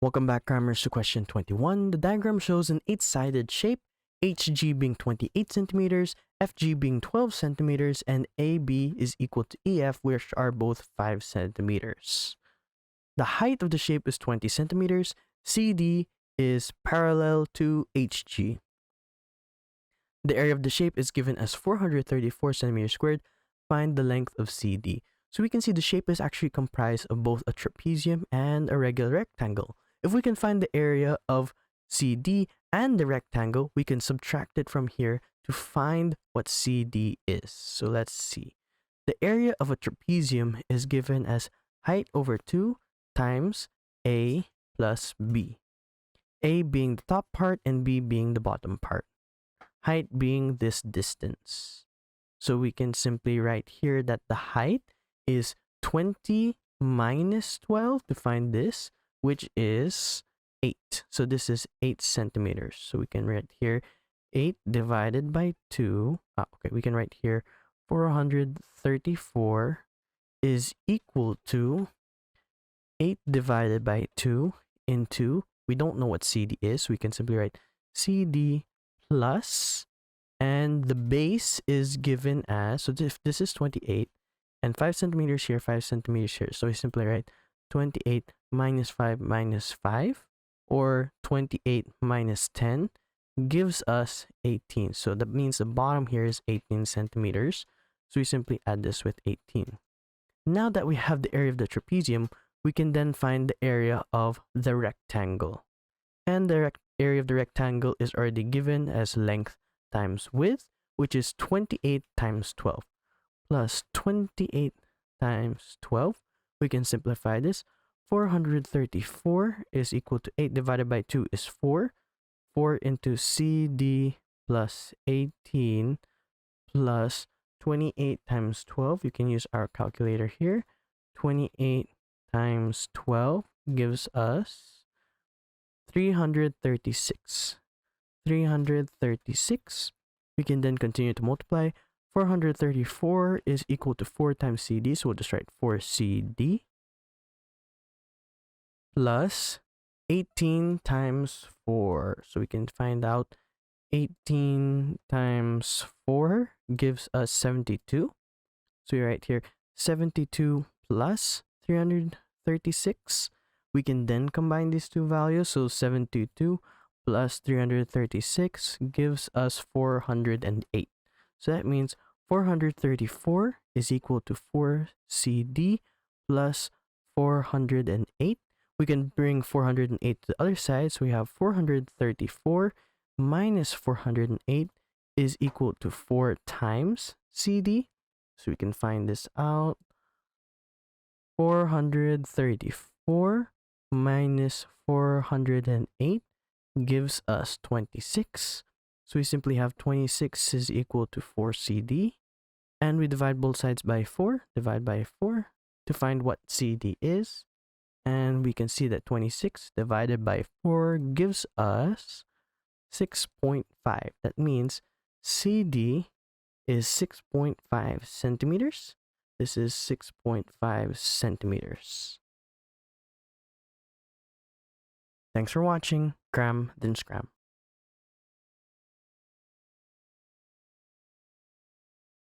Welcome back, Crammers, to question 21. The diagram shows an 8-sided shape, HG being 28 centimeters, FG being 12 centimeters, and AB is equal to EF, which are both 5 centimeters. The height of the shape is 20 centimeters. CD is parallel to HG. The area of the shape is given as 434 centimeters squared. Find the length of CD. So we can see the shape is actually comprised of both a trapezium and a regular rectangle. If we can find the area of CD and the rectangle, we can subtract it from here to find what CD is. So let's see. The area of a trapezium is given as height over 2 times A plus B. A being the top part and B being the bottom part. Height being this distance. So we can simply write here that the height is 20 minus 12 to find this, which is 8. So this is 8 centimeters. So we can write here 8 divided by 2. Okay, we can write here 434 is equal to 8 divided by 2 into, we don't know what CD is. We can simply write CD plus, and the base is given as, so if this is 28, and 5 centimeters here, 5 centimeters here. So we simply write 28 minus 5 minus 5, or 28 minus 10 gives us 18. So that means the bottom here is 18 centimeters. So we simply add this with 18. Now that we have the area of the trapezium, we can then find the area of the rectangle. And the area of the rectangle is already given as length times width, which is 28 times 12. Plus 28 times 12. We can simplify this. 434 is equal to 8 divided by 2 is 4. 4 into CD plus 18 plus 28 times 12. You can use our calculator here. 28 times 12 gives us 336. 336. We can then continue to multiply. 434 is equal to 4 times CD, so we'll just write 4CD plus 18 times 4. So we can find out 18 times 4 gives us 72. So we write here 72 plus 336. We can then combine these two values, so 72 plus 336 gives us 408. So that means 434 is equal to 4CD plus 408. We can bring 408 to the other side. So we have 434 minus 408 is equal to 4 times CD. So we can find this out. 434 minus 408 gives us 26. So we simply have 26 is equal to 4CD. And we divide both sides by 4. Divide by 4 to find what CD is. And we can see that 26 divided by 4 gives us 6.5. That means CD is 6.5 centimeters. This is 6.5 centimeters. Thanks for watching. Cram, then scram.